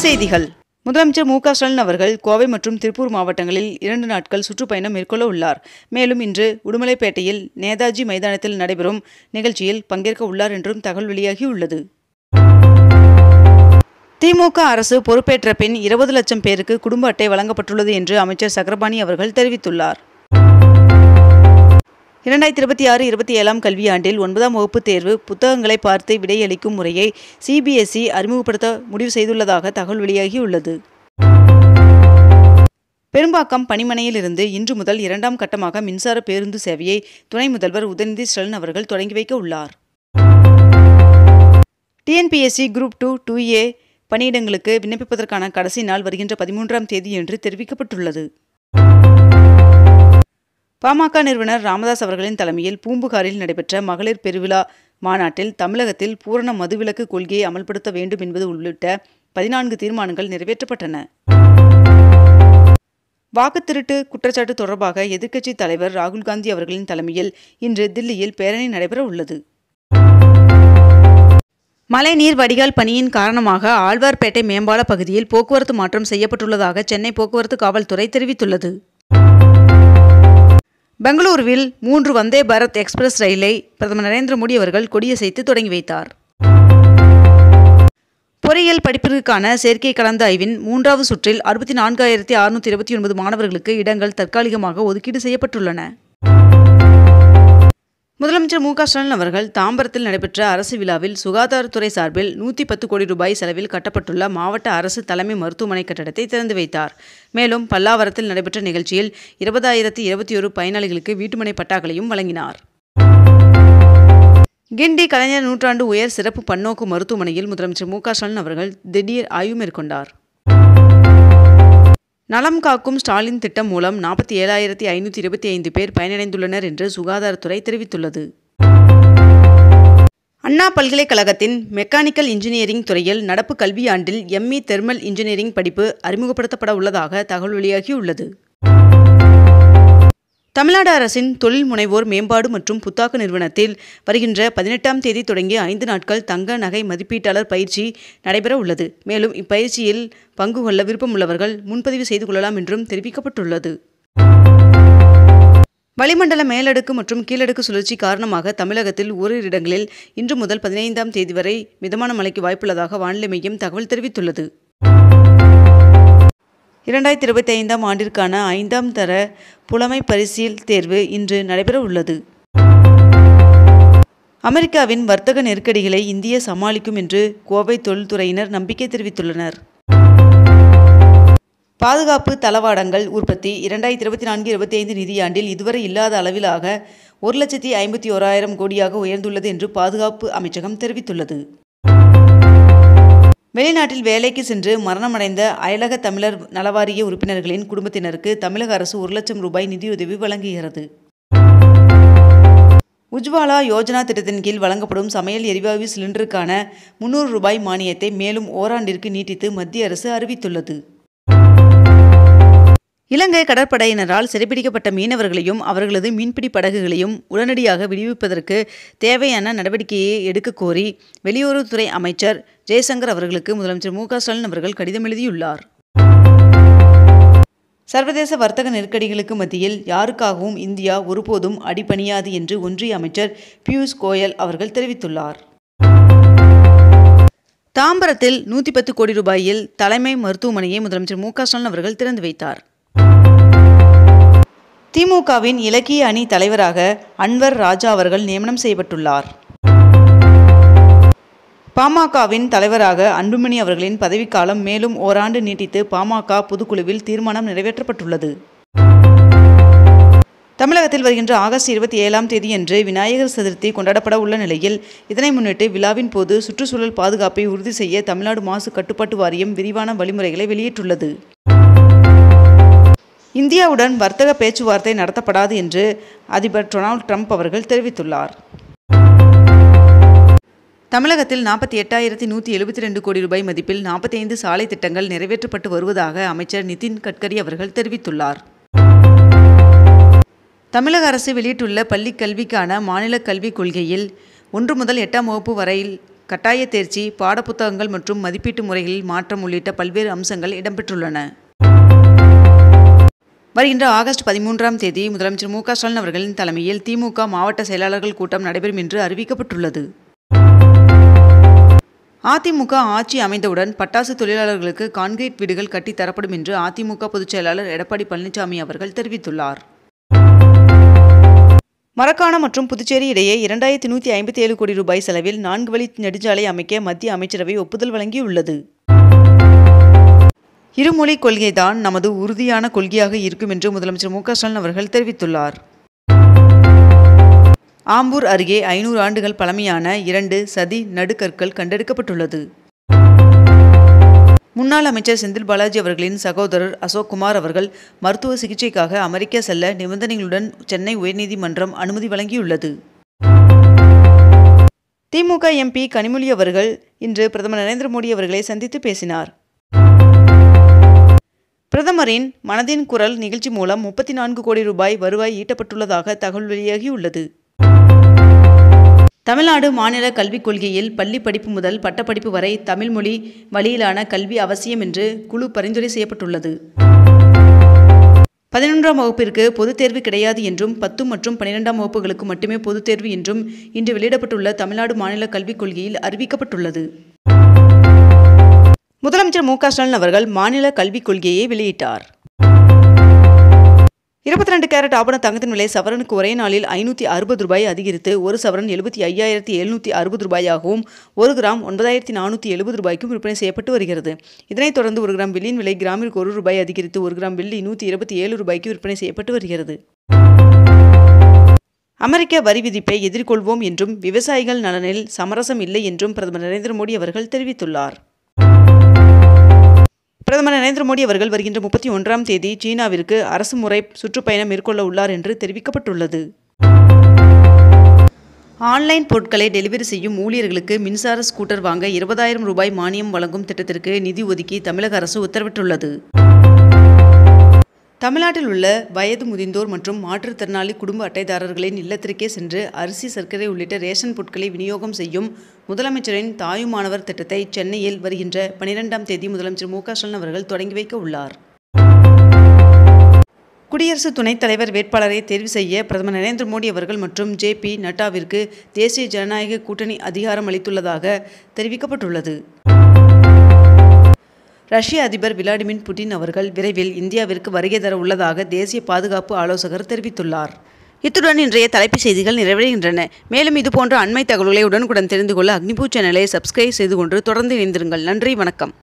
செய்திகள். முதலமைச்சர் மு க ஸ்டாலின் அவர்கள் கோவை மற்றும் திருப்பூர் மாவட்டங்களில் 2 நாட்கள் சுற்றுப்பயணம் மேற்கொள்ள உள்ளார். மேலும் இன்று உடுமலைப்பேட்டையில் நேதாஜி மைதானத்தில் நடைபெறும் நிகழ்ச்சியில் பங்கேற்க உள்ளார் என்றும் தகவல் வெளியாகியுள்ளது. திமுக அரசு பொறுப்பேற்ற பின் 20 லட்சம் பேருக்கு குடும்ப அட்டை வழங்கப்பட்டுள்ளது என்று அமைச்சர் சக்கரபாணி அவர்கள் தெரிவித்துள்ளார். 2026-27 கல்வியாண்டில் 9ஆம் வகுப்பு தேர்வு புத்தகங்களை பார்த்து விடையளிக்கும் முறையை CBSE அறிமுகப்படுத்த முடிவு செய்துள்ளதாக தகவல் வெளியாகியுள்ளது. பெரும்பாக்கம் பணிமனையில் இருந்து இன்று முதல் 2ஆம் கட்டமாக மின்சார பேருந்து சேவையை துணை முதல்வர் உதயநிதி ஸ்டாலின் அவர்கள் தொடங்கி வைக்க உள்ளார். TNPSC குரூப் 2 2A பணியிடங்களுக்கு விண்ணப்பிப்பதற்கான கடைசி நாள் வருகின்ற 13ஆம் தேதி என்று தெரிவிக்கப்பட்டுள்ளது. பாமக நிறுவனர் ராமதாஸ் அவர்களின் தலைமையில் பூம்புகாரில் நடைபெற்ற மகளிர் பெருவிழா மாநாட்டில் தமிழகத்தில் பூரண மதுவிலக்கு கொள்கையை அமல்படுத்த வேண்டும் என்பது உள்ளிட்ட 14 தீர்மானங்கள் நிறைவேற்றப்பட்டன. வாக்குத்திருட்டு குற்றச்சாட்டு தொடர்பாக எதிர்க்கட்சி தலைவர் ராகுல் காந்தி அவர்களின் தலைமையில் இன்று தில்லியில் பேரணி நடைபெற உள்ளது. மழைநீர் வடிகால் பணியின் காரணமாக ஆழ்வார்பேட்டை மேம்பால பகுதியில் போக்குவரத்து மாற்றம் செய்யப்பட்டுள்ளதாக சென்னை போக்குவரத்து காவல்துறை தெரிவித்துள்ளது. பெங்களூருவில் 3 வந்தே பாரத் எக்ஸ்பிரஸ் ரயிலை பிரதமர் நரேந்திர மோடி அவர்கள் கொடியசைத்து தொடங்கி வைத்தார். பொறியியல் படிப்பிற்கான சேர்க்கை கலந்த ஆய்வின் 3வது சுற்றில் 64,629 மாணவர்களுக்கு இடங்கள் தற்காலிகமாக ஒதுக்கீடு செய்யப்பட்டுள்ளன. முதலமைச்சர் மு க ஸ்டாலின் அவர்கள் தாம்பரத்தில் நடைபெற்ற அரசு விழாவில் சுகாதாரத்துறை சார்பில் 110 கோடி ரூபாய் செலவில் கட்டப்பட்டுள்ள மாவட்ட அரசு தலைமை மருத்துவமனை கட்டடத்தை திறந்து வைத்தார். மேலும் பல்லாவரத்தில் நடைபெற்ற நிகழ்ச்சியில் 20,021 பயனாளிகளுக்கு வீட்டுமனை பட்டாக்களையும் வழங்கினார். கிண்டி கலைஞர் நூற்றாண்டு உயர் சிறப்பு பன்னோக்கு மருத்துவமனையில் முதலமைச்சர் மு க ஸ்டாலின் அவர்கள் திடீர் ஆய்வு மேற்கொண்டார். நலம் காக்கும் ஸ்டாலின் திட்டம் மூலம் 47,525 பேர் பயனடைந்துள்ளனர் என்று சுகாதாரத்துறை தெரிவித்துள்ளது. அண்ணா பல்கலைக்கழகத்தின் மெக்கானிக்கல் இன்ஜினியரிங் துறையில் நடப்பு கல்வியாண்டில் ME தெர்மல் இன்ஜினியரிங் படிப்பு அறிமுகப்படுத்தப்பட உள்ளதாக தகவல் வெளியாகியுள்ளது. தமிழ்நாடு அரசின் தொழில் முனைவோர் மேம்பாடு மற்றும் புத்தாக்க நிறுவனத்தில் வருகின்ற 18ஆம் தேதி தொடங்கி 5 நாட்கள் தங்க நகை மதிப்பீட்டாளர் பயிற்சி நடைபெற உள்ளது. மேலும் இப்பயிற்சியில் பங்கு கொள்ள விருப்பமுள்ளவர்கள் முன்பதிவு செய்து கொள்ளலாம் என்றும் தெரிவிக்கப்பட்டுள்ளது. வளிமண்டல மேலடுக்கு மற்றும் கீழடுக்கு சுழற்சி காரணமாக தமிழகத்தில் ஓரிரு இடங்களில் இன்று முதல் 15ஆம் தேதி வரை மிதமான மழைக்கு வாய்ப்புள்ளதாக வானிலை மையம் தகவல் தெரிவித்துள்ளது. 2025ஆம் ஆண்டிற்கான 5ஆம் தர புலமை பரிசில் தேர்வு இன்று நடைபெற உள்ளது. அமெரிக்காவின் வர்த்தக நெருக்கடிகளை இந்தியா சமாளிக்கும் என்று கோவை தொழில்துறையினர் நம்பிக்கை தெரிவித்துள்ளனர். பாதுகாப்பு தளவாடங்கள் உற்பத்தி 2024-25 நிதியாண்டில் இதுவரை இல்லாத அளவிலாக 1,51,000 கோடியாக உயர்ந்துள்ளது என்று பாதுகாப்பு அமைச்சகம் தெரிவித்துள்ளது. வெளிநாட்டில் வேலைக்கு சென்று மரணமடைந்த அயலக தமிழர் நலவாரிய உறுப்பினர்களின் குடும்பத்தினருக்கு தமிழக அரசு 1 லட்சம் ரூபாய் நிதியுதவி வழங்குகிறது. உஜ்வாலா யோஜனா திட்டத்தின் கீழ் வழங்கப்படும் சமையல் எரிவாயு சிலிண்டருக்கான 300 ரூபாய் மானியத்தை மேலும் ஓராண்டிற்கு நீட்டித்து மத்திய அரசு அறிவித்துள்ளது. இலங்கை கடற்படையினரால் சிறைப்பிடிக்கப்பட்ட மீனவர்களையும் அவர்களது மீன்பிடி படகுகளையும் உடனடியாக விடுவிப்பதற்கு தேவையான நடவடிக்கையை எடுக்க கோரி வெளியுறவுத்துறை அமைச்சர் ஜெய்சங்கர் அவர்களுக்கு முதலமைச்சர் மு க ஸ்டாலின் அவர்கள் கடிதம் எழுதியுள்ளார். சர்வதேச வர்த்தக நெருக்கடிகளுக்கு மத்தியில் யாருக்காகவும் இந்தியா ஒருபோதும் அடிபணியாது என்று ஒன்றிய அமைச்சர் பியூஷ் கோயல் அவர்கள் தெரிவித்துள்ளார். தாம்பரத்தில் 110 கோடி ரூபாயில் தலைமை மருத்துவமனையை முதலமைச்சர் மு க ஸ்டாலின் அவர்கள் திறந்து வைத்தார். திமுகவின் இலக்கிய அணி தலைவராக அன்வர் ராஜா அவர்கள் நியமனம் செய்யப்பட்டுள்ளார். பாமகவின் தலைவராக அன்புமணி அவர்களின் பதவிக்காலம் மேலும் ஓராண்டு நீட்டித்து பாமக பொதுக்குழுவில் தீர்மானம் நிறைவேற்றப்பட்டுள்ளது. தமிழகத்தில் வருகின்ற ஆகஸ்ட் 27ஆம் தேதியன்று விநாயகர் சதுர்த்தி கொண்டாடப்பட உள்ள நிலையில் இதனை முன்னிட்டு விழாவின் போது சுற்றுச்சூழல் பாதுகாப்பை உறுதி செய்ய தமிழ்நாடு மாசு கட்டுப்பாட்டு வாரியம் விரிவான வழிமுறைகளை வெளியிட்டுள்ளது. இந்தியாவுடன் வர்த்தக பேச்சுவார்த்தை நடத்தப்படாது என்று அதிபர் டொனால்ட் ட்ரம்ப் அவர்கள் தெரிவித்துள்ளார். தமிழகத்தில் 48,172 கோடி ரூபாய் மதிப்பில் 45 சாலை திட்டங்கள் நிறைவேற்றப்பட்டு வருவதாக அமைச்சர் நிதின் கட்கரி அவர்கள் தெரிவித்துள்ளார். தமிழக அரசு வெளியிட்டுள்ள பள்ளிக் கல்விக்கான மாநில கல்விக் கொள்கையில் 1 முதல் 8ஆம் வகுப்பு வரையில் கட்டாய தேர்ச்சி, பாடப்புத்தகங்கள் மற்றும் மதிப்பீட்டு முறைகளில் மாற்றம் உள்ளிட்ட பல்வேறு அம்சங்கள் இடம்பெற்றுள்ளன. வருகின்ற ஆகஸ்ட் 13ஆம் தேதி முதலமைச்சர் மு.க. ஸ்டாலின் அவர்களின் தலைமையில் திமுக மாவட்ட செயலாளர்கள் கூட்டம் நடைபெறும் என்று அறிவிக்கப்பட்டுள்ளது. அதிமுக ஆட்சி அமைந்தவுடன் பட்டாசு தொழிலாளர்களுக்கு கான்கிரீட் வீடுகள் கட்டித் தரப்படும் என்று அதிமுக பொதுச் செயலாளர் எடப்பாடி பழனிசாமி அவர்கள் தெரிவித்துள்ளார். மரக்காணம் மற்றும் புதுச்சேரி இடையே 2157 கோடி ரூபாய் செலவில் 4 வழி நெடுஞ்சாலை அமைக்க மத்திய அமைச்சரவை ஒப்புதல் வழங்கியுள்ளது. இருமொழிக் கொள்கைதான் நமது உறுதியான கொள்கையாக இருக்கும் என்று முதலமைச்சர் மு.க. ஸ்டாலின் அவர்கள் தெரிவித்துள்ளார். ஆம்பூர் அருகே 500 ஆண்டுகள் பழமையான 2 சதி நடுகற்கள் கண்டெடுக்கப்பட்டுள்ளது. முன்னாள் அமைச்சர் செந்தில் பாலாஜி அவர்களின் சகோதரர் அசோக் குமார் அவர்கள் மருத்துவ சிகிச்சைக்காக அமெரிக்கா செல்ல நிபந்தனைகளுடன் சென்னை உயர்நீதிமன்றம் அனுமதி வழங்கியுள்ளது. திமுக எம்பி கனிமொழி அவர்கள் இன்று பிரதமர் நரேந்திர மோடி அவர்களை சந்தித்து பேசினார். பிரதமரின் மனதின் குரல் நிகழ்ச்சி மூலம் 34 கோடி ரூபாய் வருவாய் ஈட்டப்பட்டுள்ளதாக தகவல் வெளியாகியுள்ளது. தமிழ்நாடு மாநில கல்விக் கொள்கையில் பள்ளி படிப்பு முதல் பட்டப்படிப்பு வரை தமிழ் மொழி வழியிலான கல்வி அவசியம் என்று குழு பரிந்துரை செய்யப்பட்டுள்ளது. 11ஆம் வகுப்பிற்கு பொதுத் தேர்வு கிடையாது என்றும் 10 மற்றும் 12ஆம் வகுப்புகளுக்கு மட்டுமே பொதுத் தேர்வு என்றும் இன்று வெளியிடப்பட்டுள்ள தமிழ்நாடு மாநில கல்விக் கொள்கையில் அறிவிக்கப்பட்டுள்ளது. முதலமைச்சர் மு.க. ஸ்டாலின் அவர்கள் மாநில கல்விக் கொள்கையை வெளியிட்டார். 22 கேரட் ஆபண தங்கத்தின் விலை சவரனுக்கு ஒரே நாளில் 560 ரூபாய் அதிகரித்து 1 சவரன் 75,760 ரூபாயாகவும் 1 கிராம் 9,470 ரூபாய்க்கும் விற்பனை செய்யப்பட்டு வருகிறது. இதனைத் தொடர்ந்து 1 கிராம் வெள்ளியின் விலை கிராமிற்கு 1 ரூபாய் அதிகரித்து 1 கிராம் வெள்ளி 127 ரூபாய்க்கு விற்பனை செய்யப்பட்டு வருகிறது. அமெரிக்க வரி விதிப்பை எதிர்கொள்வோம் என்றும் விவசாயிகள் நலனில் சமரசம் இல்லை என்றும் பிரதமர் நரேந்திர மோடி அவர்கள் தெரிவித்துள்ளார். பிரதமர் நரேந்திர மோடி அவர்கள் வருகின்ற 31ஆம் தேதி சீனாவிற்கு அரசு முறை சுற்றுப்பயணம் மேற்கொள்ள உள்ளார் என்று தெரிவிக்கப்பட்டுள்ளது. ஆன்லைன் பொருட்களை டெலிவரி செய்யும் ஊழியர்களுக்கு மின்சார ஸ்கூட்டர் வாங்க 20,000 ரூபாய் மானியம் வழங்கும் திட்டத்திற்கு நிதி ஒதுக்கி தமிழக அரசு உத்தரவிட்டுள்ளது. தமிழ்நாட்டில் உள்ள வயது முதிர்ந்தோர் மற்றும் மாற்றுத்திறனாளி குடும்ப அட்டைதாரர்களின் இல்லத்திற்கே சென்று அரிசி, சர்க்கரை உள்ளிட்ட ரேஷன் பொருட்களை விநியோகம் செய்யும் முதலமைச்சரின் தாயுமானவர் திட்டத்தை சென்னையில் வருகின்ற 12ஆம் தேதி முதலமைச்சர் மு.க. ஸ்டாலின் அவர்கள் தொடங்கி வைக்க உள்ளார். குடியரசு துணைத் தலைவர் வேட்பாளரை தேர்வு செய்ய பிரதமர் நரேந்திர மோடி அவர்கள் மற்றும் ஜே.பி. நட்டாவிற்கு தேசிய ஜனநாயக கூட்டணி அதிகாரம் அளித்துள்ளதாக தெரிவிக்கப்பட்டுள்ளது. ரஷ்ய அதிபர் விளாடிமிர் புட்டின் அவர்கள் விரைவில் இந்தியாவிற்கு வருகை தர உள்ளதாக தேசிய பாதுகாப்பு ஆலோசகர் தெரிவித்துள்ளார். இத்துடன் இன்றைய தலைப்புச் செய்திகள் நிறைவடைகின்றன. மேலும் இதுபோன்ற அண்மை தகவல்களை உடனுக்குடன் தெரிந்து கொள்ள அக்னிபூ சேனலை சப்ஸ்கிரைப் செய்து கொண்டு தொடர்ந்து இணைந்திருங்கள். நன்றி, வணக்கம்.